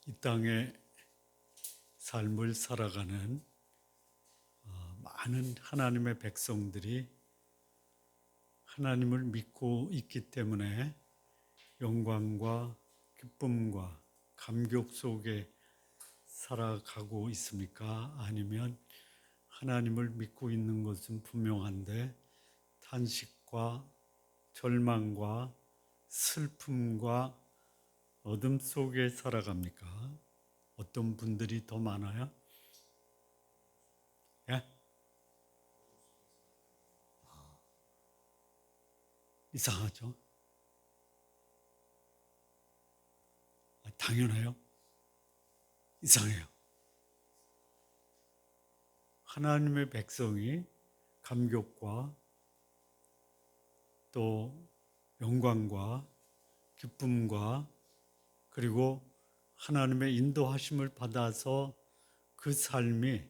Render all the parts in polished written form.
이 땅의 삶을 살아가는 많은 하나님의 백성들이 하나님을 믿고 있기 때문에 영광과 기쁨과 감격 속에 살아가고 있습니까? 아니면 하나님을 믿고 있는 것은 분명한데 탄식과 절망과 슬픔과 어둠 속에 살아갑니까? 어떤 분들이 더 많아요? 예? 이상하죠? 당연해요. 이상해요. 하나님의 백성이 감격과 또 영광과 기쁨과 그리고 하나님의 인도하심을 받아서 그 삶이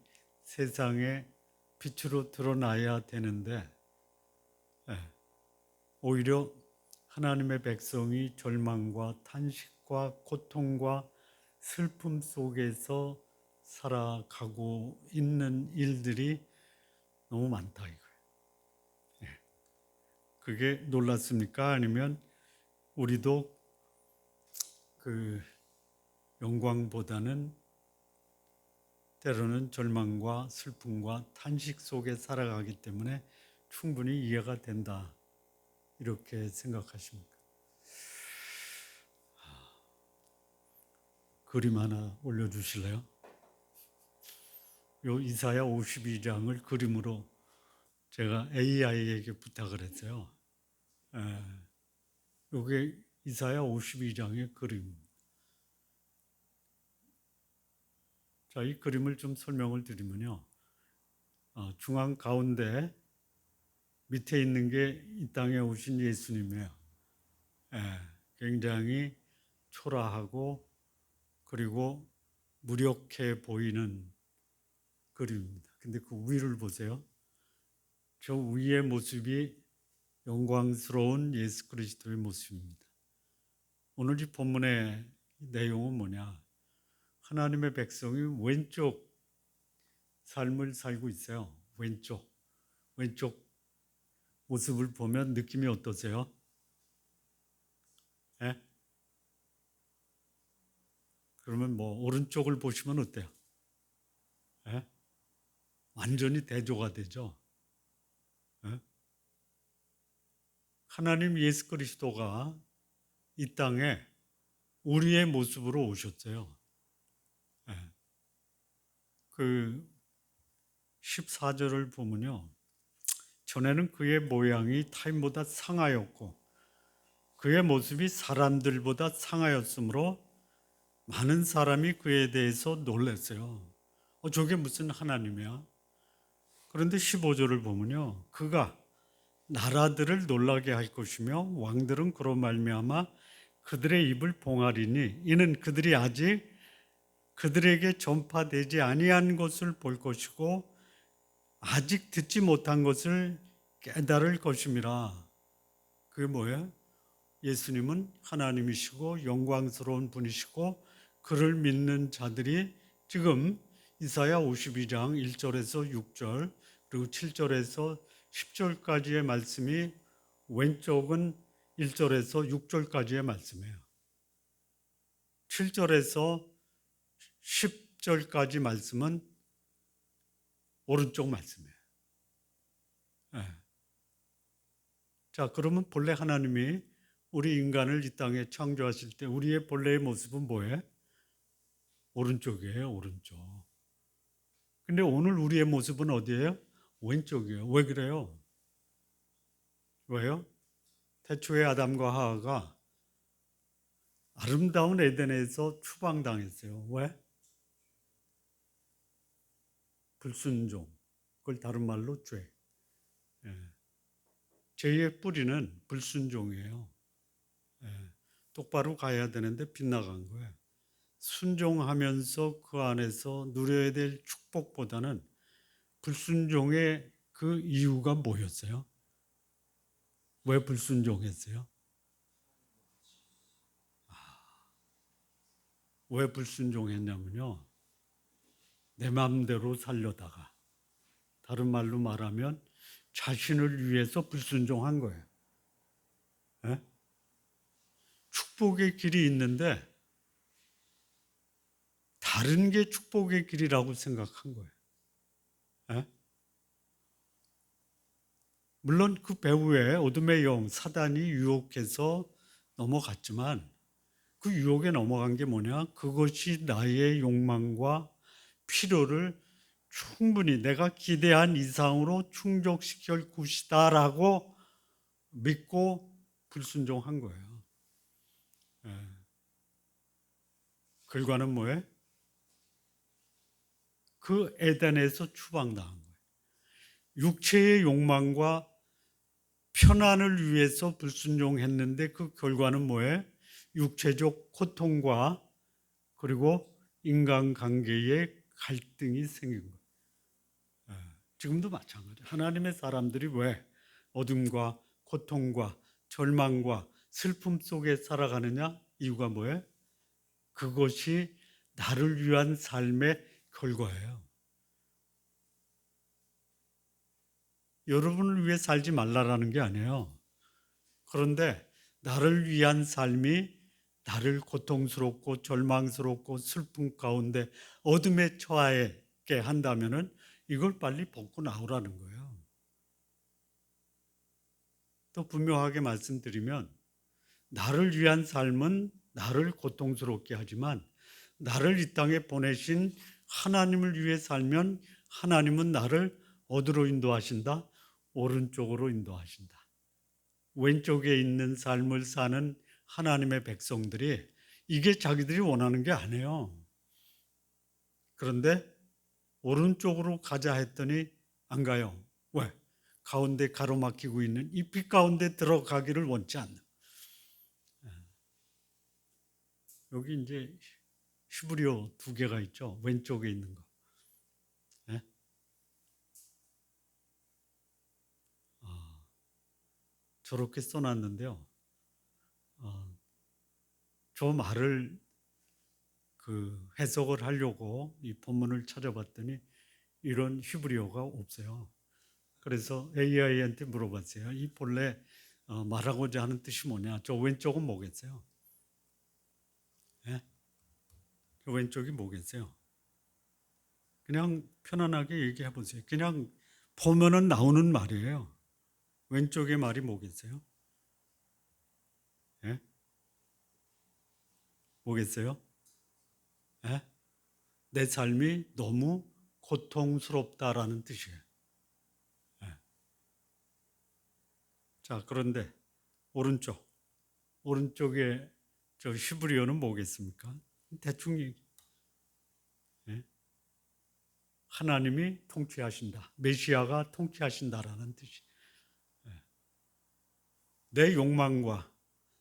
세상에 빛으로 드러나야 되는데 오히려 하나님의 백성이 절망과 탄식과 고통과 슬픔 속에서 살아가고 있는 일들이 너무 많다 이거예요. 그게 놀랐습니까? 아니면 우리도 그 영광보다는 때로는 절망과 슬픔과 탄식 속에 살아가기 때문에 충분히 이해가 된다. 이렇게 생각하십니까? 그림 하나 올려주실래요? 요 이사야 52장을 그림으로 제가 AI에게 부탁을 했어요. 요게 이사야 52장의 그림. 자, 이 그림을 좀 설명을 드리면요. 중앙 가운데 밑에 있는 게 이 땅에 오신 예수님이에요. 굉장히 초라하고 그리고 무력해 보이는 그림입니다. 근데 그 위를 보세요. 저 위의 모습이 영광스러운 예수 그리스도의 모습입니다. 오늘 이 본문의 내용은 뭐냐? 하나님의 백성이 왼쪽 삶을 살고 있어요. 왼쪽 모습을 보면 느낌이 어떠세요? 예? 그러면 뭐 오른쪽을 보시면 어때요? 예? 완전히 대조가 되죠. 예? 하나님 예수 그리스도가 이 땅에 우리의 모습으로 오셨어요. 예. 그 14절을 보면요. 전에는 그의 모양이 타인보다 상하였고 그의 모습이 사람들보다 상하였으므로 많은 사람이 그에 대해서 놀랐어요. 저게 무슨 하나님이야? 그런데 15절을 보면요. 그가 나라들을 놀라게 할 것이며 왕들은 그로 말미암아 그들의 입을 봉하리니 이는 그들이 아직 그들에게 전파되지 아니한 것을 볼 것이고 아직 듣지 못한 것을 깨달을 것임이라. 그게 뭐예요? 예수님은 하나님이시고 영광스러운 분이시고 그를 믿는 자들이 지금 이사야 52장 1절에서 6절 그리고 7절에서 10절까지의 말씀이 왼쪽은 1절에서 6절까지의 말씀이에요. 7절에서 10절까지 말씀은 오른쪽 말씀이에요. 네. 자, 그러면 본래 하나님이 우리 인간을 이 땅에 창조하실 때 우리의 본래의 모습은 뭐예요? 오른쪽이에요, 오른쪽. 근데 오늘 우리의 모습은 어디예요? 왼쪽이에요. 왜 그래요? 왜요? 태초에 아담과 하와가 아름다운 에덴에서 추방당했어요. 왜? 불순종. 그걸 다른 말로 죄. 죄의 뿌리는 불순종이에요. 똑바로 가야 되는데 빗나간 거예요. 순종하면서 그 안에서 누려야 될 축복보다는 불순종의 그 이유가 뭐였어요? 왜 불순종했어요? 왜 불순종했냐면요. 내 마음대로 살려다가, 다른 말로 말하면 자신을 위해서 불순종한 거예요. 예? 축복의 길이 있는데 다른 게 축복의 길이라고 생각한 거예요. 예? 물론 그 배후에 어둠의 영 사단이 유혹해서 넘어갔지만 그 유혹에 넘어간 게 뭐냐? 그것이 나의 욕망과 필요를 충분히 내가 기대한 이상으로 충족시킬 것이다라고 믿고 불순종한 거예요. 예. 결과는 뭐예요? 그 에덴에서 추방당한 거예요. 육체의 욕망과 편안을 위해서 불순종했는데 그 결과는 뭐예요? 육체적 고통과 그리고 인간관계의 갈등이 생긴 거예요. 지금도 마찬가지예요. 하나님의 사람들이 왜 어둠과 고통과 절망과 슬픔 속에 살아가느냐? 이유가 뭐예요? 그것이 나를 위한 삶의 결과예요. 여러분을 위해 살지 말라라는 게 아니에요. 그런데 나를 위한 삶이 나를 고통스럽고 절망스럽고 슬픔 가운데 어둠에 처하게 한다면은 이걸 빨리 벗고 나오라는 거예요. 또 분명하게 말씀드리면 나를 위한 삶은 나를 고통스럽게 하지만 나를 이 땅에 보내신 하나님을 위해 살면 하나님은 나를 어디로 인도하신다? 오른쪽으로 인도하신다. 왼쪽에 있는 삶을 사는 하나님의 백성들이 이게 자기들이 원하는 게 아니에요. 그런데 오른쪽으로 가자 했더니 안 가요. 왜? 가운데 가로막히고 있는 이 빛 가운데 들어가기를 원치 않는. 여기 이제 히브리어 2개가 있죠. 왼쪽에 있는 거. 네? 저렇게 써놨는데요. 저 말을 해석을 하려고 이 본문을 찾아봤더니 이런 히브리어가 없어요. 그래서 AI한테 물어봤어요. 이 본래 말하고자 하는 뜻이 뭐냐? 저 왼쪽은 뭐겠어요? 네? 저 왼쪽이 뭐겠어요? 그냥 편안하게 얘기해 보세요. 그냥 보면은 나오는 말이에요. 왼쪽의 말이 뭐겠어요? 네? 뭐겠어요? 네? 내 삶이 너무 고통스럽다라는 뜻이에요. 네. 자, 그런데 오른쪽에 저 히브리어는 뭐겠습니까? 대충 얘기. 네? 하나님이 통치하신다. 메시아가 통치하신다라는 뜻이. 내 욕망과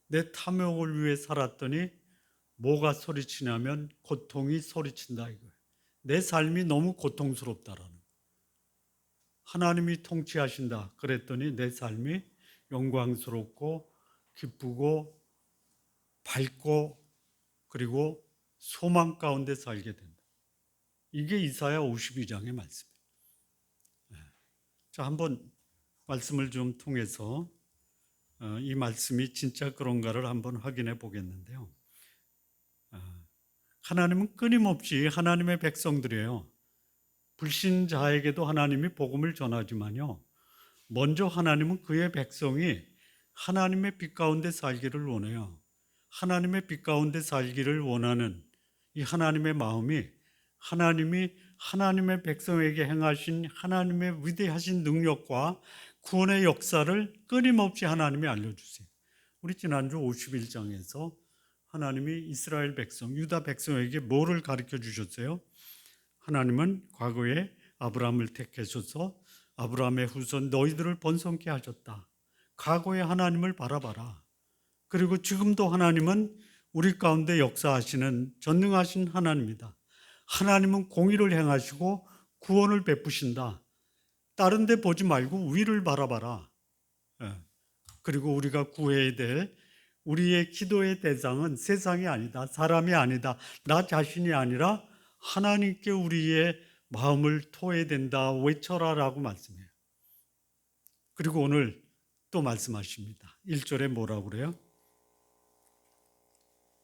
내 탐욕을 위해 살았더니 뭐가 소리치냐면 고통이 소리친다 이거예요. 내 삶이 너무 고통스럽다라는. 하나님이 통치하신다 그랬더니 내 삶이 영광스럽고 기쁘고 밝고 그리고 소망 가운데 살게 된다. 이게 이사야 52장의 말씀이에요. 자, 한번 말씀을 좀 통해서 이 말씀이 진짜 그런가를 한번 확인해 보겠는데요. 하나님은 끊임없이 하나님의 백성들이에요. 불신자에게도 하나님이 복음을 전하지만요. 먼저 하나님은 그의 백성이 하나님의 빛 가운데 살기를 원해요. 하나님의 빛 가운데 살기를 원하는 이 하나님의 마음이 하나님이 하나님의 백성에게 행하신 하나님의 위대하신 능력과 구원의 역사를 끊임없이 하나님이 알려주세요. 우리 지난주 51장에서 하나님이 이스라엘 백성, 유다 백성에게 뭐를 가르쳐 주셨어요? 하나님은 과거에 아브라함을 택하셔서 아브라함의 후손 너희들을 번성케 하셨다. 과거의 하나님을 바라봐라. 그리고 지금도 하나님은 우리 가운데 역사하시는 전능하신 하나님이다. 하나님은 공의를 행하시고 구원을 베푸신다. 다른 데 보지 말고 위를 바라봐라. 그리고 우리가 구해야 될 우리의 기도의 대상은 세상이 아니다, 사람이 아니다, 나 자신이 아니라 하나님께 우리의 마음을 토해야 된다, 외쳐라라고 말씀해요. 그리고 오늘 또 말씀하십니다. 1절에 뭐라고 그래요?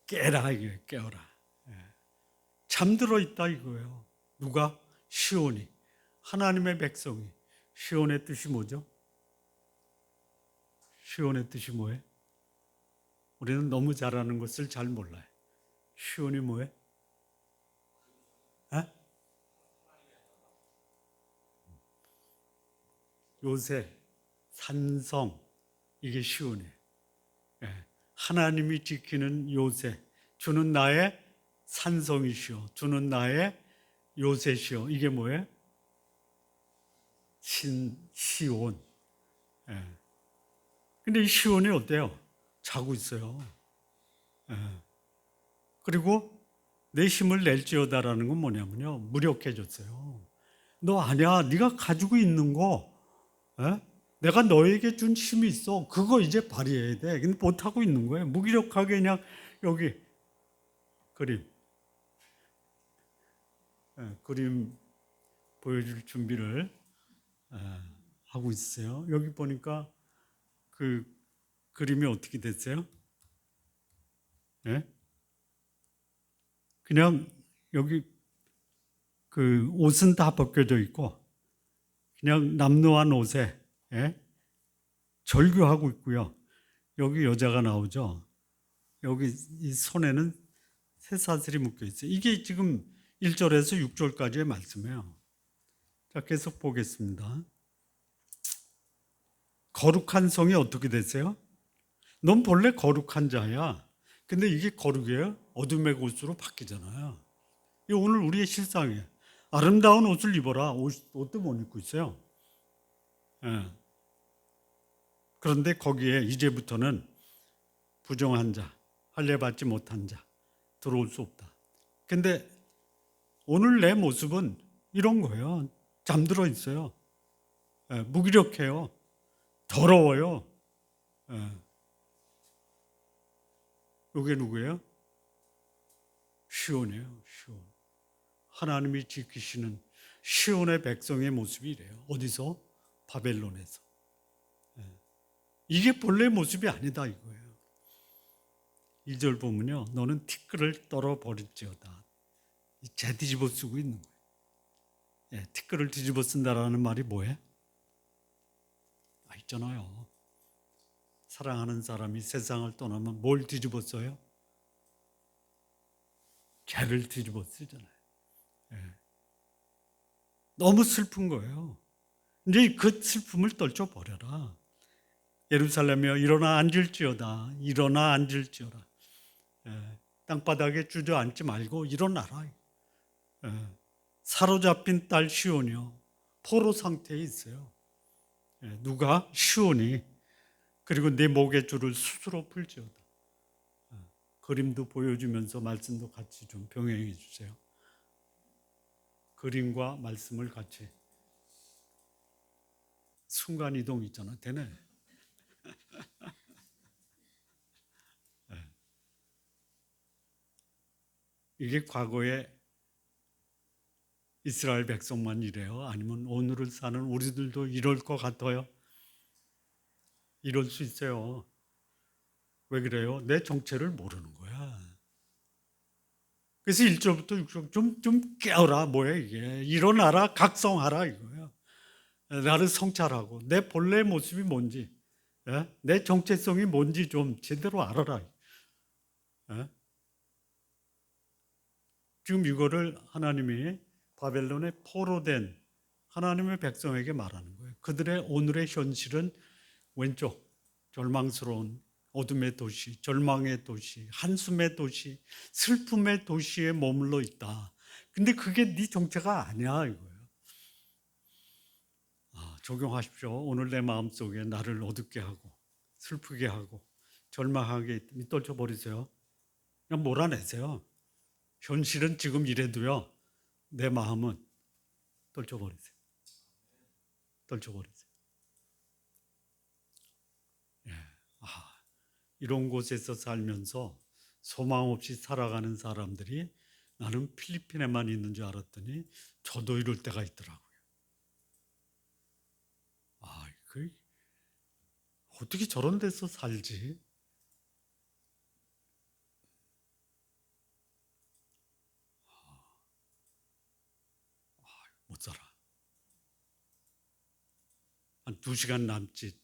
깨라 이거예요. 깨어라. 잠들어 있다 이거예요. 누가? 시온이. 하나님의 백성이. 시온의 뜻이 뭐죠? 시온의 뜻이 뭐예요? 우리는 너무 잘하는 것을 잘 몰라요. 시온이 뭐예요? 에? 요새, 산성, 이게 시온이에요. 하나님이 지키는 요새, 주는 나의 산성이시오, 주는 나의 요새시오. 이게 뭐예요? 시온. 근데 이 시온이 어때요? 자고 있어요. 그리고 내 힘을 낼지어다라는 건 뭐냐면요, 무력해졌어요. 너 아니야, 네가 가지고 있는 거, 내가 너에게 준 힘이 있어, 그거 이제 발휘해야 돼. 근데 못하고 있는 거예요. 무기력하게 그냥 여기 그림 보여줄 준비를 하고 있어요. 여기 보니까 그 그림이 어떻게 됐어요? 그냥 여기 그 옷은 다 벗겨져 있고 그냥 남루한 옷에 절규하고 있고요. 여기 여자가 나오죠. 여기 이 손에는 쇠사슬이 묶여 있어요. 이게 지금 1절에서 6절까지의 말씀이에요. 자, 계속 보겠습니다. 거룩한 성이 어떻게 됐어요? 넌 본래 거룩한 자야. 근데 이게 거룩이에요? 어둠의 곳으로 바뀌잖아요. 이게 오늘 우리의 실상이에요. 아름다운 옷을 입어라. 옷도 못 입고 있어요. 그런데 거기에 이제부터는 부정한 자, 할례받지 못한 자 들어올 수 없다. 근데 오늘 내 모습은 이런 거예요. 잠들어 있어요. 무기력해요. 더러워요. 이게 누구예요? 시온이에요. 시온. 하나님이 지키시는 시온의 백성의 모습이 이래요. 어디서? 바벨론에서. 이게 본래 모습이 아니다 이거예요. 2절 보면요, 너는 티끌을 떨어버릴지어다. 재 뒤집어 쓰고 있는 거예요. 티끌을 뒤집어 쓴다라는 말이 뭐예요? 있잖아요. 사랑하는 사람이 세상을 떠나면 뭘 뒤집어 써요? 죄를 뒤집어 쓰잖아요. 너무 슬픈 거예요. 이제 그 슬픔을 떨쳐버려라. 예루살렘이여 일어나 앉을지어다. 일어나 앉을지어라. 땅바닥에 주저앉지 말고 일어나라. 사로잡힌 딸 시온이요, 포로 상태에 있어요. 누가? 시온이. 그리고 내 목의 줄을 스스로 풀지어다. 그림도 보여주면서 말씀도 같이 좀 병행해 주세요. 그림과 말씀을 같이. 순간이동 있잖아. 되네. 이게 과거에 이스라엘 백성만 이래요? 아니면 오늘을 사는 우리들도 이럴 것 같아요? 이럴 수 있어요. 왜 그래요? 내 정체를 모르는 거야. 그래서 1절부터 6절 좀 깨어라. 뭐야 이게? 일어나라, 각성하라 이거예요. 나를 성찰하고 내 본래 모습이 뭔지, 내 정체성이 뭔지 좀 제대로 알아라. 지금 이거를 하나님이 바벨론에 포로된 하나님의 백성에게 말하는 거예요. 그들의 오늘의 현실은 왼쪽, 절망스러운 어둠의 도시, 절망의 도시, 한숨의 도시, 슬픔의 도시에 머물러 있다. 근데 그게 네 정체가 아니야 이거예요. 적용하십시오. 오늘 내 마음속에 나를 어둡게 하고 슬프게 하고 절망하게 떨쳐 버리세요. 그냥 몰아내세요. 현실은 지금 이래도요, 내 마음은 떨쳐버리세요. 떨쳐버리세요. 이런 곳에서 살면서 소망 없이 살아가는 사람들이 나는 필리핀에만 있는 줄 알았더니 저도 이럴 때가 있더라고요. 아, 어떻게 저런 데서 살지? 못 살아. 한 2시간 남짓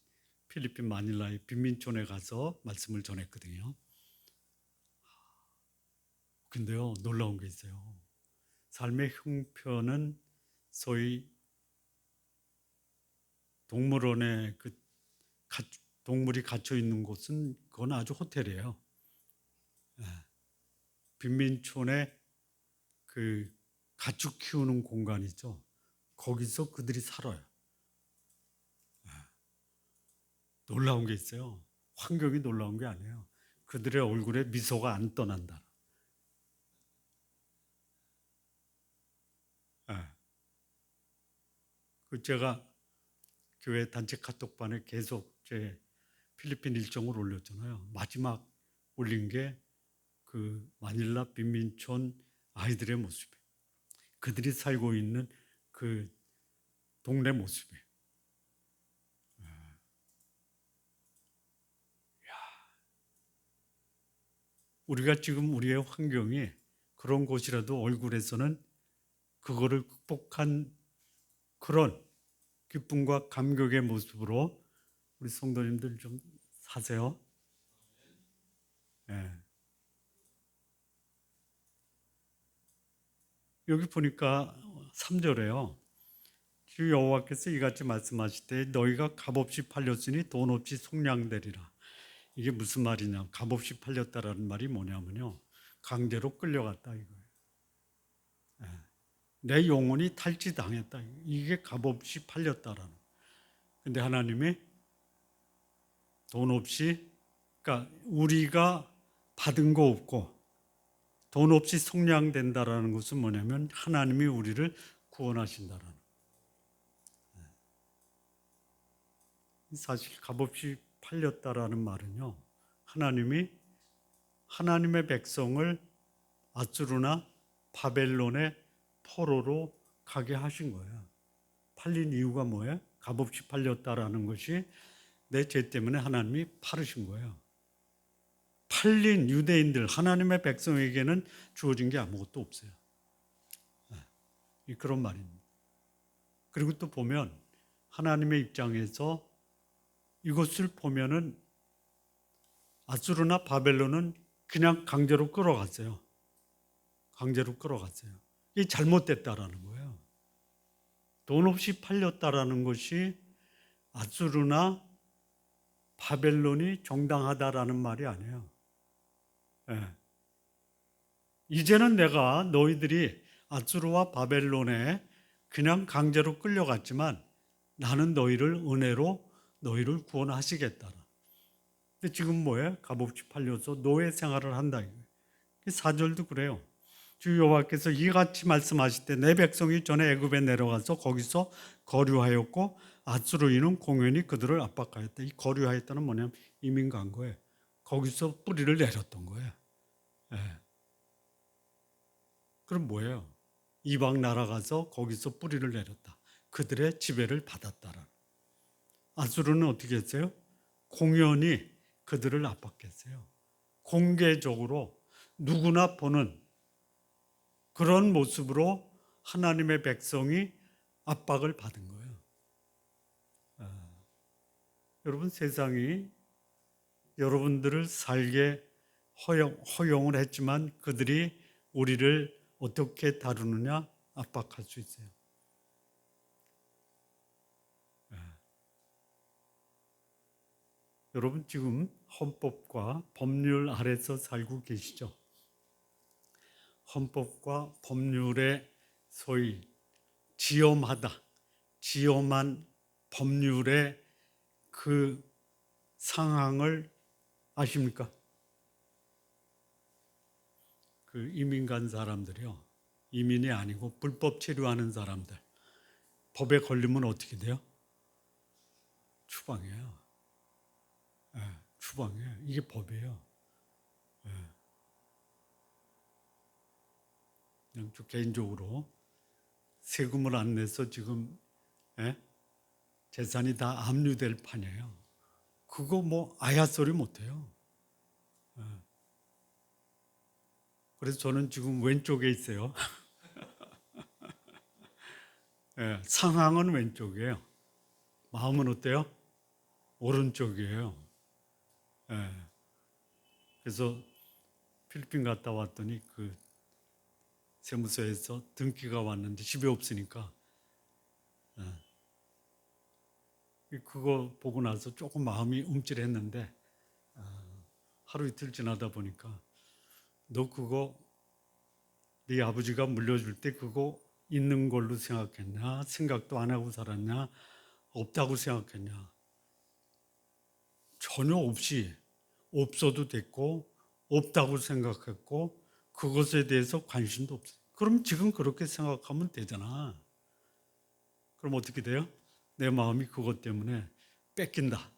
필리핀 마닐라의 빈민촌에 가서 말씀을 전했거든요. 근데요, 놀라운 게 있어요. 삶의 형편은 소위 동물원에 동물이 갇혀 있는 곳은 그건 아주 호텔이에요. 예. 빈민촌에 그 가축 키우는 공간이죠. 거기서 그들이 살아요. 예. 놀라운 게 있어요. 환경이 놀라운 게 아니에요. 그들의 얼굴에 미소가 안 떠난다. 예. 제가 교회 단체 카톡방에 계속 제 필리핀 일정을 올렸잖아요. 마지막 올린 게 그 마닐라 빈민촌 아이들의 모습이에요. 그들이 살고 있는 그 동네 모습이에요. 우리가 지금 우리의 환경이 그런 곳이라도 얼굴에서는 그거를 극복한 그런 기쁨과 감격의 모습으로 우리 성도님들 좀 사세요. 예. 여기 보니까 3절에요. 주 여호와께서 이같이 말씀하실 때 너희가 값없이 팔렸으니 돈 없이 속량되리라. 이게 무슨 말이냐? 값없이 팔렸다라는 말이 뭐냐면요. 강제로 끌려갔다 이거예요. 예. 내 영혼이 탈취당했다. 이게 값없이 팔렸다라는. 근데 하나님이 돈 없이, 그러니까 우리가 받은 거 없고 돈 없이 속량된다라는 것은 뭐냐면 하나님이 우리를 구원하신다라는. 사실 값없이 팔렸다라는 말은요. 하나님이 하나님의 백성을 아수르나 바벨론의 포로로 가게 하신 거예요. 팔린 이유가 뭐예요? 값없이 팔렸다라는 것이 내 죄 때문에 하나님이 팔으신 거예요. 팔린 유대인들, 하나님의 백성에게는 주어진 게 아무것도 없어요. 그런 말입니다. 그리고 또 보면 하나님의 입장에서 이것을 보면은 아수르나 바벨론은 그냥 강제로 끌어갔어요. 강제로 끌어갔어요. 이게 잘못됐다라는 거예요. 돈 없이 팔렸다라는 것이 아수르나 바벨론이 정당하다라는 말이 아니에요. 예. 이제는 내가 너희들이 아수르와 바벨론에 그냥 강제로 끌려갔지만 나는 너희를 은혜로 너희를 구원하시겠다. 근데 지금 뭐예요? 값없이 팔려서 노예 생활을 한다. 4절도 그래요. 주 여호와께서 이같이 말씀하실 때 내 백성이 전에 애굽에 내려가서 거기서 거류하였고 아수르인은 공연히 그들을 압박하였다. 이 거류하였다는 뭐냐면 이민 간 거예요. 거기서 뿌리를 내렸던 거예요. 예. 그럼 뭐예요? 이방 나라 가서 거기서 뿌리를 내렸다. 그들의 지배를 받았다라. 아수르는 어떻게 했어요? 공연히 그들을 압박했어요. 공개적으로 누구나 보는 그런 모습으로 하나님의 백성이 압박을 받은 거예요. 여러분, 세상이 여러분들을 살게 허용을 했지만 그들이 우리를 어떻게 다루느냐 압박할 수 있어요. 여러분 지금 헌법과 법률 아래서 살고 계시죠? 헌법과 법률의 소위 지엄한 법률의 그 상황을 아십니까? 그 이민 간 사람들이요. 이민이 아니고 불법 체류하는 사람들. 법에 걸리면 어떻게 돼요? 추방이에요. 추방해. 이게 법이에요. 예. 그냥 저 개인적으로 세금을 안 내서 지금 예? 재산이 다 압류될 판이에요. 그거 뭐 아야 소리 못해요. 예. 그래서 저는 지금 왼쪽에 있어요. 예, 상황은 왼쪽이에요. 마음은 어때요? 오른쪽이에요. 예. 그래서 필리핀 갔다 왔더니 그 세무서에서 등기가 왔는데 집에 없으니까 그거 보고 나서 조금 마음이 움찔했는데 하루 이틀 지나다 보니까 너 그거 네 아버지가 물려줄 때 그거 있는 걸로 생각했냐? 생각도 안 하고 살았냐? 없다고 생각했냐? 전혀 없이 없어도 됐고 없다고 생각했고 그것에 대해서 관심도 없어요. 그럼 지금 그렇게 생각하면 되잖아. 그럼 어떻게 돼요? 내 마음이 그것 때문에 뺏긴다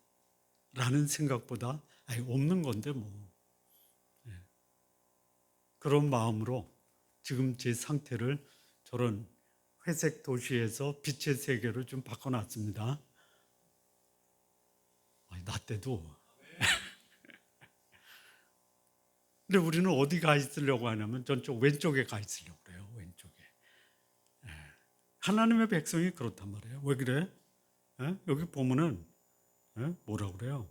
라는 생각보다 아니 없는 건데 뭐 그런 마음으로 지금 제 상태를 저런 회색 도시에서 빛의 세계로 좀 바꿔놨습니다. 아니, 나 때도. 근데 우리는 어디 가 있으려고 하냐면 저쪽 왼쪽에 가 있으려고 그래요. 왼쪽에. 하나님의 백성이 그렇단 말이에요. 왜 그래? 여기 보면은 뭐라고 그래요?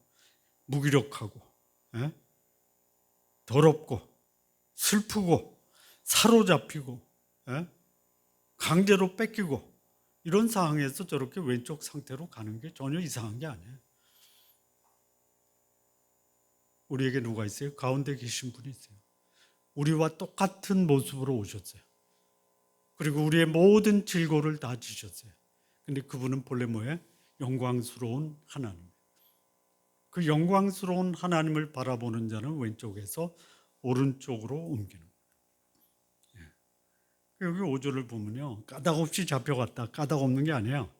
무기력하고 더럽고 슬프고 사로잡히고 강제로 뺏기고 이런 상황에서 저렇게 왼쪽 상태로 가는 게 전혀 이상한 게 아니에요. 우리에게 누가 있어요? 가운데 계신 분이 있어요. 우리와 똑같은 모습으로 오셨어요. 그리고 우리의 모든 질고를 다 지셨어요. 근데 그분은 본래 뭐예요? 영광스러운 하나님. 그 영광스러운 하나님을 바라보는 자는 왼쪽에서 오른쪽으로 옮기는 거예요. 여기 5절을 보면요. 까닭 없이 잡혀갔다. 까닭 없는 게 아니에요.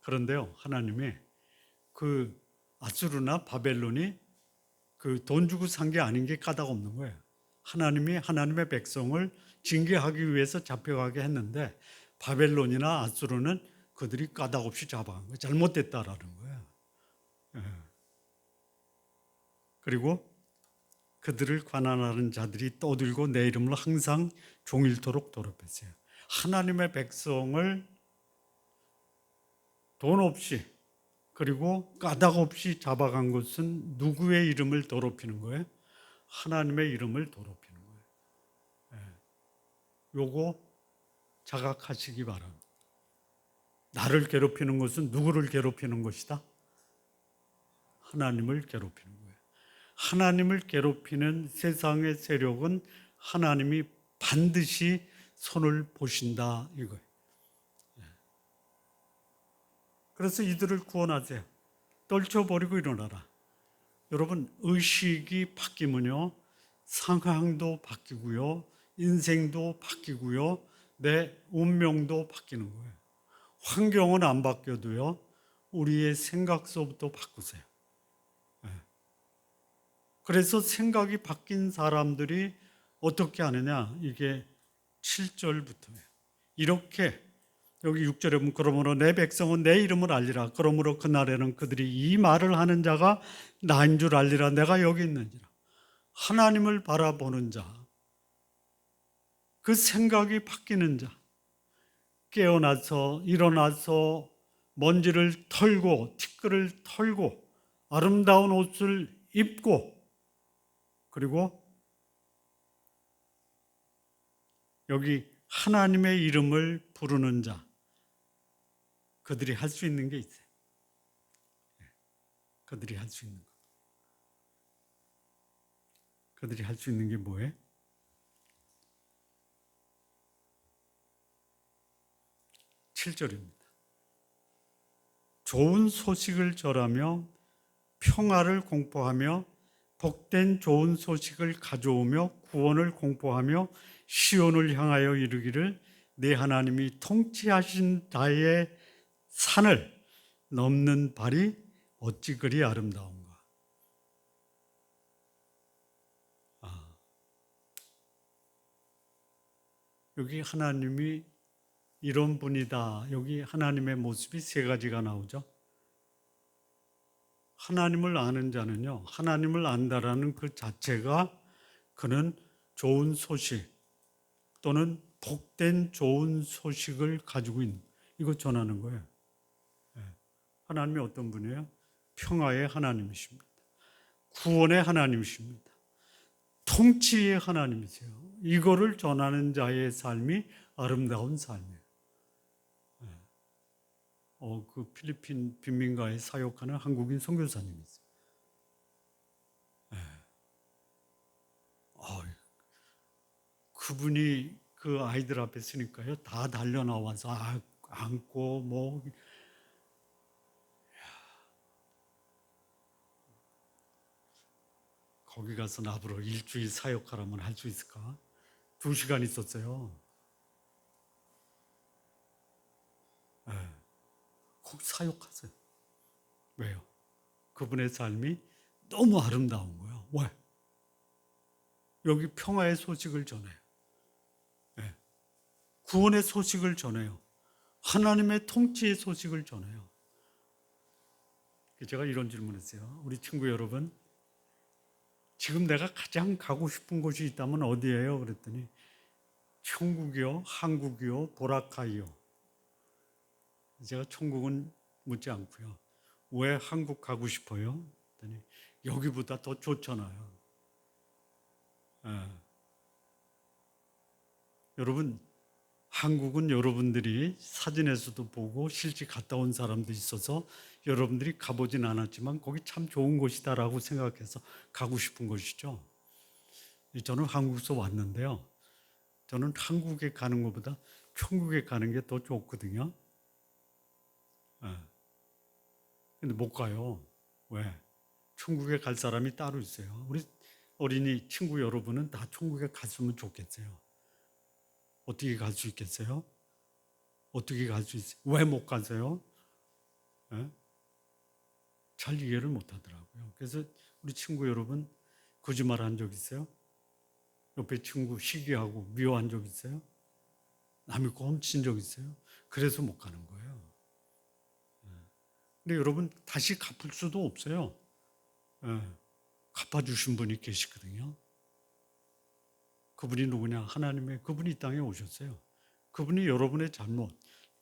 그런데요. 하나님이 그 아수르나 바벨론이 그 돈 주고 산 게 아닌 게 까닭 없는 거예요. 하나님이 하나님의 백성을 징계하기 위해서 잡혀가게 했는데 바벨론이나 아수르는 그들이 까닭 없이 잡아간 거예요. 잘못됐다라는 거예요. 그리고 그들을 관한하는 자들이 떠들고 내 이름을 항상 종일토록 더럽혔어요. 하나님의 백성을 돈 없이 그리고 까닭 없이 잡아간 것은 누구의 이름을 더럽히는 거예요? 하나님의 이름을 더럽히는 거예요. 요거 자각하시기 바랍니다. 나를 괴롭히는 것은 누구를 괴롭히는 것이다? 하나님을 괴롭히는 거예요. 하나님을 괴롭히는 세상의 세력은 하나님이 반드시 손을 보신다 이거예요. 그래서 이들을 구원하세요. 떨쳐버리고 일어나라. 여러분 의식이 바뀌면요. 상황도 바뀌고요. 인생도 바뀌고요. 내 운명도 바뀌는 거예요. 환경은 안 바뀌어도요. 우리의 생각서부터 바꾸세요. 그래서 생각이 바뀐 사람들이 어떻게 하느냐? 이게 7절부터예요. 이렇게 여기 6절에 보면 그러므로 내 백성은 내 이름을 알리라. 그러므로 그날에는 그들이 이 말을 하는 자가 나인 줄 알리라. 내가 여기 있는지라. 하나님을 바라보는 자, 그 생각이 바뀌는 자, 깨어나서 일어나서 먼지를 털고 티끌을 털고 아름다운 옷을 입고 그리고 여기 하나님의 이름을 부르는 자, 그들이 할 수 있는 게 있어요. 그들이 할 수 있는 거. 그들이 할 수 있는 게 뭐예요? 7절입니다. 좋은 소식을 전하며 평화를 공포하며 복된 좋은 소식을 가져오며 구원을 공포하며 시온을 향하여 이르기를 내 하나님이 통치하신 자의 산을 넘는 발이 어찌 그리 아름다운가. 여기 하나님이 이런 분이다. 여기 하나님의 모습이 세 가지가 나오죠. 하나님을 아는 자는요, 하나님을 안다라는 그 자체가 그는 좋은 소식 또는 복된 좋은 소식을 가지고 있는, 이거 전하는 거예요. 하나님이 어떤 분이에요? 평화의 하나님이십니다. 구원의 하나님이십니다. 통치의 하나님이세요. 이거를 전하는 자의 삶이 아름다운 삶이에요. 그 필리핀 빈민가에 사역하는 한국인 선교사님이세요. 그분이 그 아이들 앞에 서니까요, 다 달려 나와서 안고 뭐 거기 가서 나보러 일주일 사역하라면 할 수 있을까? 2시간 있었어요. 거기 사역하세요. 왜요? 그분의 삶이 너무 아름다운 거예요. 왜? 여기 평화의 소식을 전해요. 구원의 소식을 전해요. 하나님의 통치의 소식을 전해요. 제가 이런 질문했어요. 우리 친구 여러분, 지금 내가 가장 가고 싶은 곳이 있다면 어디예요? 그랬더니 천국이요, 한국이요, 보라카이요. 제가 천국은 묻지 않고요. 왜 한국 가고 싶어요? 그랬더니 여기보다 더 좋잖아요. 여러분, 한국은 여러분들이 사진에서도 보고 실제 갔다 온 사람도 있어서 여러분들이 가보진 않았지만 거기 참 좋은 곳이다라고 생각해서 가고 싶은 곳이죠. 저는 한국에서 왔는데요. 저는 한국에 가는 것보다 천국에 가는 게 더 좋거든요. 근데 못 가요. 왜? 천국에 갈 사람이 따로 있어요. 우리 어린이 친구 여러분은 다 천국에 갔으면 좋겠어요. 어떻게 갈 수 있겠어요? 어떻게 갈 수 있어요? 왜 못 가세요? 잘 이해를 못 하더라고요. 그래서 우리 친구 여러분 거짓말 한 적 있어요? 옆에 친구 시기하고 미워한 적 있어요? 남이 거 훔친 적 있어요? 그래서 못 가는 거예요. 근데 여러분 다시 갚을 수도 없어요. 갚아주신 분이 계시거든요. 그분이 누구냐? 하나님의, 그분이 이 땅에 오셨어요. 그분이 여러분의 잘못,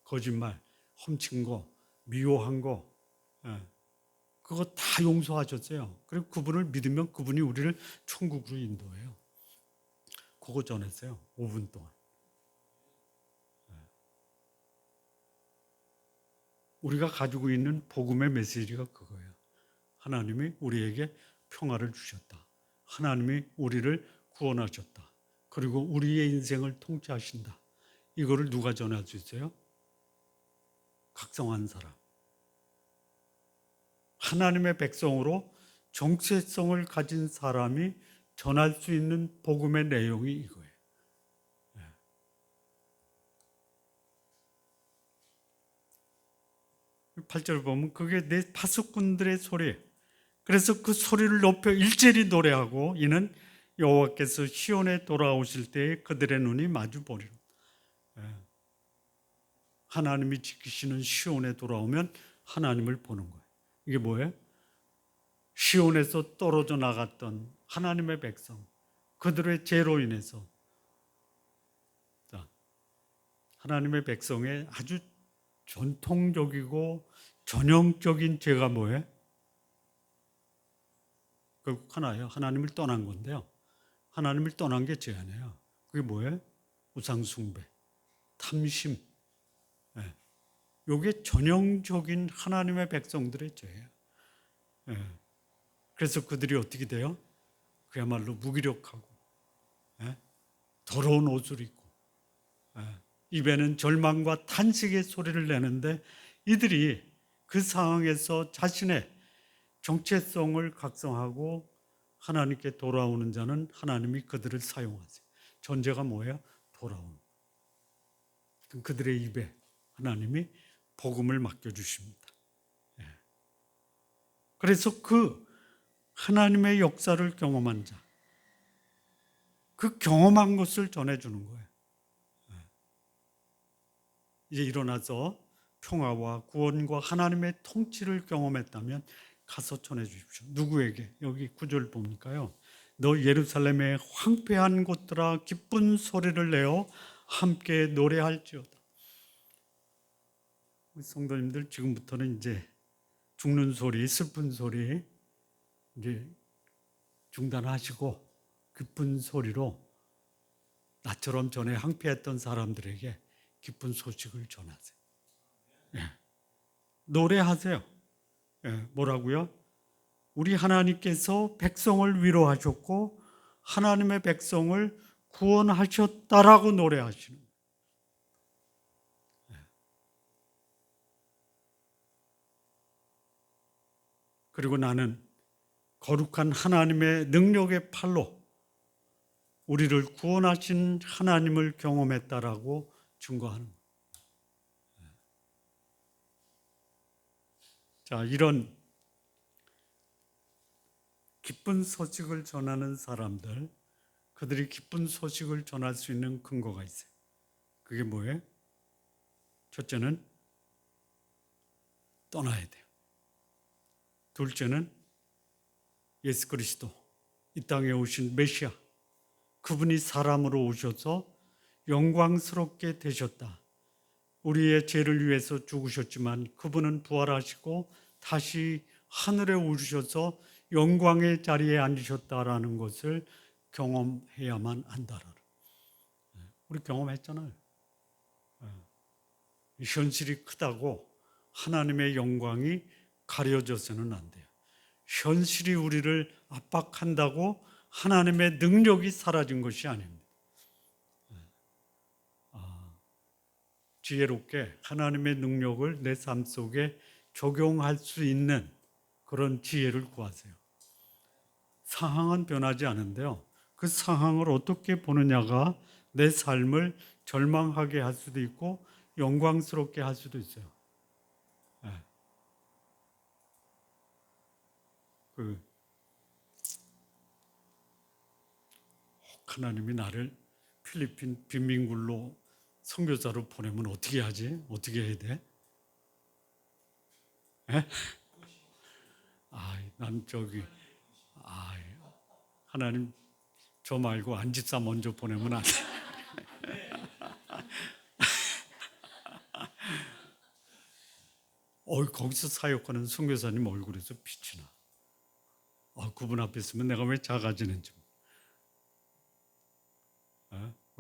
거짓말, 훔친 거, 미워한 거, 그거 다 용서하셨어요. 그리고 그분을 믿으면 그분이 우리를 천국으로 인도해요. 그거 전했어요. 5분 동안. 우리가 가지고 있는 복음의 메시지가 그거예요. 하나님이 우리에게 평화를 주셨다. 하나님이 우리를 구원하셨다. 그리고 우리의 인생을 통치하신다. 이거를 누가 전할 수 있어요? 각성한 사람. 하나님의 백성으로 정체성을 가진 사람이 전할 수 있는 복음의 내용이 이거예요. 8절 보면 그게 내 파수꾼들의 소리. 그래서 그 소리를 높여 일제히 노래하고 이는 여호와께서 시온에 돌아오실 때에 그들의 눈이 마주 보리라. 하나님이 지키시는 시온에 돌아오면 하나님을 보는 거예요. 이게 뭐예요? 시온에서 떨어져 나갔던 하나님의 백성, 그들의 죄로 인해서 하나님의 백성의 아주 전통적이고 전형적인 죄가 뭐예요? 결국 하나예요. 하나님을 떠난 건데요. 하나님을 떠난 게 죄 아니에요. 그게 뭐예요? 우상숭배, 탐심. 이게 전형적인 하나님의 백성들의 죄예요. 그래서 그들이 어떻게 돼요? 그야말로 무기력하고 더러운 옷을 입고 입에는 절망과 탄식의 소리를 내는데 이들이 그 상황에서 자신의 정체성을 각성하고 하나님께 돌아오는 자는 하나님이 그들을 사용하세요. 전제가 뭐예요? 돌아오는. 그들의 입에 하나님이 복음을 맡겨주십니다. 그래서 그 하나님의 역사를 경험한 자, 그 경험한 것을 전해주는 거예요. 이제 일어나서 평화와 구원과 하나님의 통치를 경험했다면 가서 전해 주십시오. 누구에게? 여기 9절 보니까요. 너 예루살렘의 황폐한 곳들아 기쁜 소리를 내어 함께 노래할지어다. 우리 성도님들 지금부터는 이제 죽는 소리, 슬픈 소리 이제 중단하시고 기쁜 소리로 나처럼 전에 항폐했던 사람들에게 기쁜 소식을 전하세요. 예. 노래하세요. 예. 뭐라고요? 우리 하나님께서 백성을 위로하셨고 하나님의 백성을 구원하셨다라고 노래하시는 거예요. 예. 그리고 나는 거룩한 하나님의 능력의 팔로 우리를 구원하신 하나님을 경험했다라고 증거하는 거예요. 자, 이런 기쁜 소식을 전하는 사람들, 그들이 기쁜 소식을 전할 수 있는 근거가 있어요. 그게 뭐예요? 첫째는 떠나야 돼요. 둘째는 예수 그리스도, 이 땅에 오신 메시아, 그분이 사람으로 오셔서 영광스럽게 되셨다. 우리의 죄를 위해서 죽으셨지만 그분은 부활하시고 다시 하늘에 오르셔서 영광의 자리에 앉으셨다라는 것을 경험해야만 한다라는. 우리 경험했잖아요. 현실이 크다고 하나님의 영광이 가려져서는 안 돼요. 현실이 우리를 압박한다고 하나님의 능력이 사라진 것이 아닙니다. 지혜롭게 하나님의 능력을 내 삶 속에 적용할 수 있는 그런 지혜를 구하세요. 상황은 변하지 않은데요. 그 상황을 어떻게 보느냐가 내 삶을 절망하게 할 수도 있고 영광스럽게 할 수도 있어요. 하나님이 나를 필리핀 빈민굴로 선교사로 보내면 어떻게 하지? 어떻게 해야 돼? 난 하나님 저 말고 안집사 먼저 보내면 안 돼. 거기서 사역하는 선교사님 얼굴에서 빛이 나. 그분 앞에 있으면 내가 왜 작아지는지.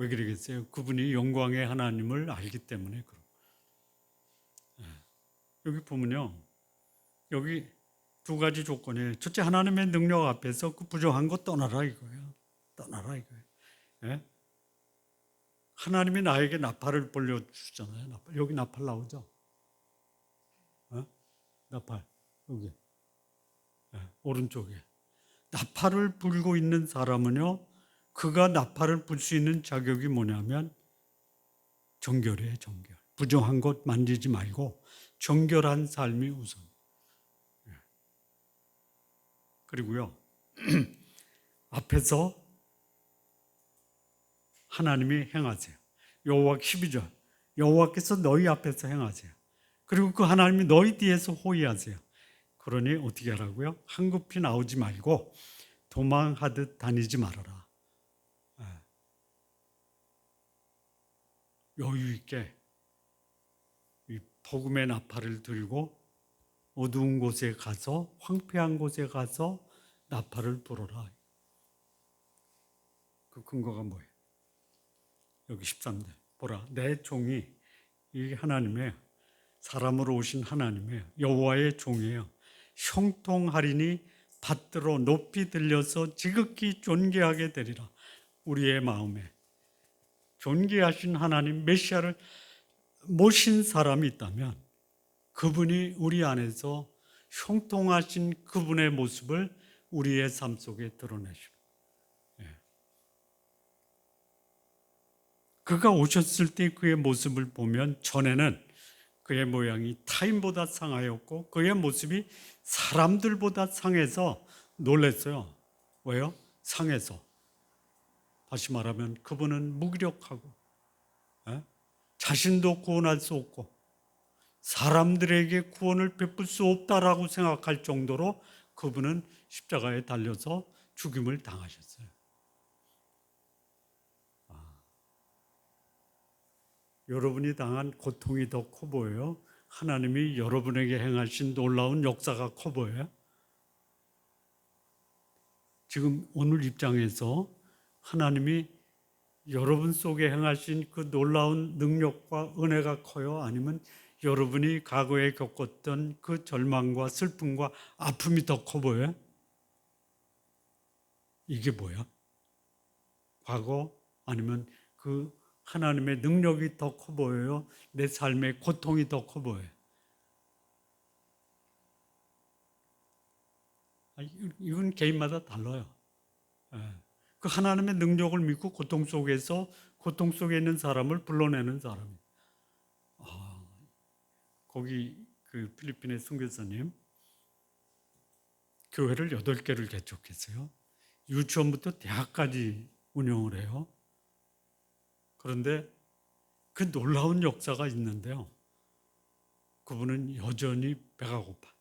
왜 그러겠어요? 그분이 영광의 하나님을 알기 때문에 그런. 여기 보면요. 여기 두 가지 조건이에요. 첫째, 하나님의 능력 앞에서 그 부정한 거 떠나라 이거예요. 떠나라 이거예요. 예? 하나님이 나에게 나팔을 벌려주잖아요. 여기 나팔 나오죠? 나팔 여기 오른쪽에 나팔을 불고 있는 사람은요, 그가 나팔을 불 수 있는 자격이 뭐냐면 정결이에요. 정결. 부정한 것 만지지 말고 정결한 삶이 우선. 그리고요 앞에서 하나님이 행하세요. 여호와 12절 여호와께서 너희 앞에서 행하세요. 그리고 그 하나님이 너희 뒤에서 호위하세요. 그러니 어떻게 하라고요? 한급히 나오지 말고 도망하듯 다니지 말아라. 여유 있게 이 복음의 나팔을 들고 어두운 곳에 가서 황폐한 곳에 가서 나팔을 불어라. 그 근거가 뭐예요? 여기 13절 보라, 내 종이 이 하나님의 사람으로 오신 하나님의 여호와의 종이에요. 형통하리니 받들어 높이 들려서 지극히 존귀하게 되리라. 우리의 마음에 존귀하신 하나님 메시아를 모신 사람이 있다면 그분이 우리 안에서 형통하신 그분의 모습을 우리의 삶 속에 드러내십니다. 그가 오셨을 때 그의 모습을 보면 전에는 그의 모양이 타인보다 상하였고 그의 모습이 사람들보다 상해서 놀랐어요. 왜요? 상해서. 다시 말하면 그분은 무기력하고 자신도 구원할 수 없고 사람들에게 구원을 베풀 수 없다라고 생각할 정도로 그분은 십자가에 달려서 죽임을 당하셨어요. 여러분이 당한 고통이 더 커 보여요? 하나님이 여러분에게 행하신 놀라운 역사가 커 보여요? 지금 오늘 입장에서 하나님이 여러분 속에 행하신 그 놀라운 능력과 은혜가 커요? 아니면 여러분이 과거에 겪었던 그 절망과 슬픔과 아픔이 더 커 보여요? 이게 뭐야? 과거 아니면 그 하나님의 능력이 더 커 보여요? 내 삶의 고통이 더 커 보여요? 이건 개인마다 달라요. 그 하나님의 능력을 믿고 고통 속에 있는 사람을 불러내는 사람이에요. 거기 그 필리핀의 선교사님 교회를 8개를 개척했어요. 유치원부터 대학까지 운영을 해요. 그런데 그 놀라운 역사가 있는데요. 그분은 여전히 배가 고파.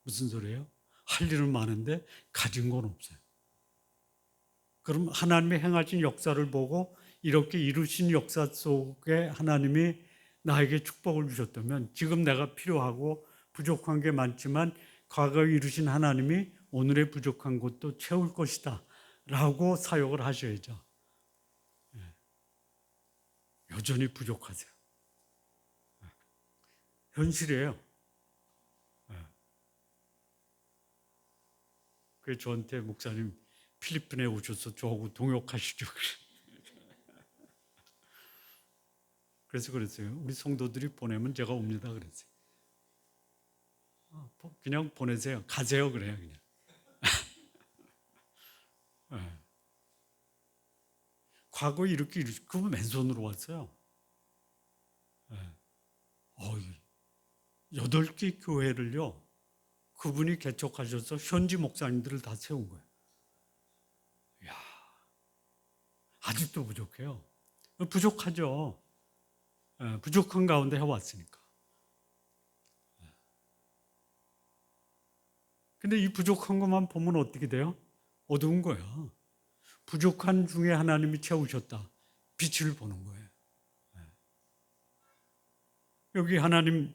무슨 소리예요? 할 일은 많은데 가진 건 없어요. 그럼 하나님의 행하신 역사를 보고 이렇게 이루신 역사 속에 하나님이 나에게 축복을 주셨다면 지금 내가 필요하고 부족한 게 많지만 과거에 이루신 하나님이 오늘의 부족한 것도 채울 것이다 라고 사역을 하셔야죠. 여전히 부족하세요. 현실이에요. 그래서 저한테 목사님 필리핀에 오셔서 저하고 동역하시죠. 그래서 그랬어요. 우리 성도들이 보내면 제가 옵니다. 그랬어요. 그냥 보내세요. 가세요. 그래요. 그냥. 과거에 이렇게 그분 맨손으로 왔어요. 8개 교회를요. 그분이 개척하셔서 현지 목사님들을 다 세운 거예요. 이야, 아직도 부족해요. 부족하죠. 부족한 가운데 해왔으니까. 근데 이 부족한 것만 보면 어떻게 돼요? 어두운 거야. 부족한 중에 하나님이 채우셨다. 빛을 보는 거예요. 여기 하나님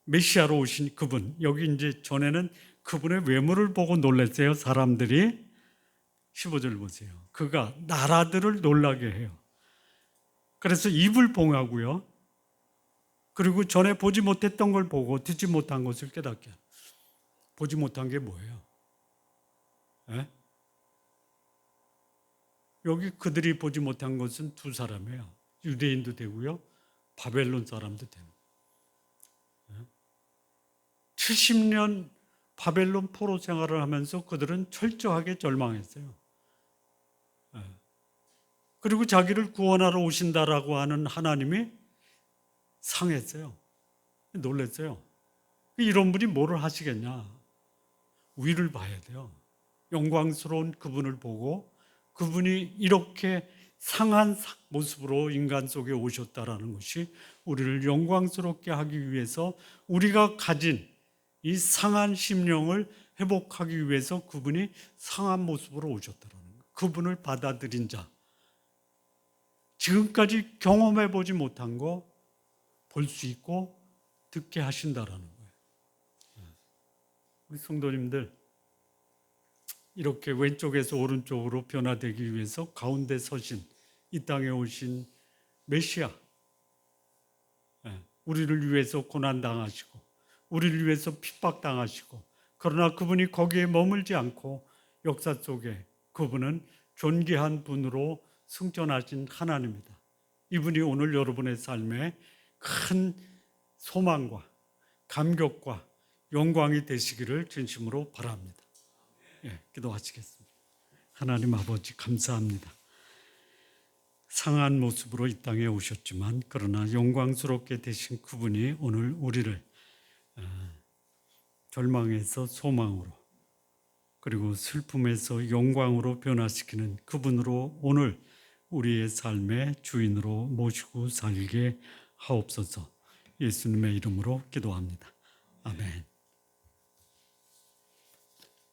메시아로 오신 그분, 여기 이제 전에는 그분의 외모를 보고 놀랐어요. 사람들이. 15절 보세요. 그가 나라들을 놀라게 해요. 그래서 입을 봉하고요. 그리고 전에 보지 못했던 걸 보고 듣지 못한 것을 깨닫게. 보지 못한 게 뭐예요? 에? 여기 그들이 보지 못한 것은 두 사람이에요. 유대인도 되고요. 바벨론 사람도 되는. 70년 바벨론 포로 생활을 하면서 그들은 철저하게 절망했어요. 그리고 자기를 구원하러 오신다라고 하는 하나님이 상했어요. 놀랐어요. 이런 분이 뭐를 하시겠냐? 위를 봐야 돼요. 영광스러운 그분을 보고 그분이 이렇게 상한 모습으로 인간 속에 오셨다라는 것이 우리를 영광스럽게 하기 위해서 우리가 가진 이 상한 심령을 회복하기 위해서 그분이 상한 모습으로 오셨다라는 거예요. 그분을 받아들인 자, 지금까지 경험해 보지 못한 거 볼 수 있고 듣게 하신다라는 거예요. 우리 성도님들 이렇게 왼쪽에서 오른쪽으로 변화되기 위해서 가운데 서신 이 땅에 오신 메시아, 우리를 위해서 고난당하시고 우리를 위해서 핍박당하시고 그러나 그분이 거기에 머물지 않고 역사 속에 그분은 존귀한 분으로 승천하신 하나님입니다. 이분이 오늘 여러분의 삶에 큰 소망과 감격과 영광이 되시기를 진심으로 바랍니다. 기도하시겠습니다. 하나님 아버지 감사합니다. 상한 모습으로 이 땅에 오셨지만 그러나 영광스럽게 되신 그분이 오늘 우리를 절망에서 소망으로 그리고 슬픔에서 영광으로 변화시키는 그분으로 오늘 우리의 삶의 주인으로 모시고 살게 하옵소서. 예수님의 이름으로 기도합니다.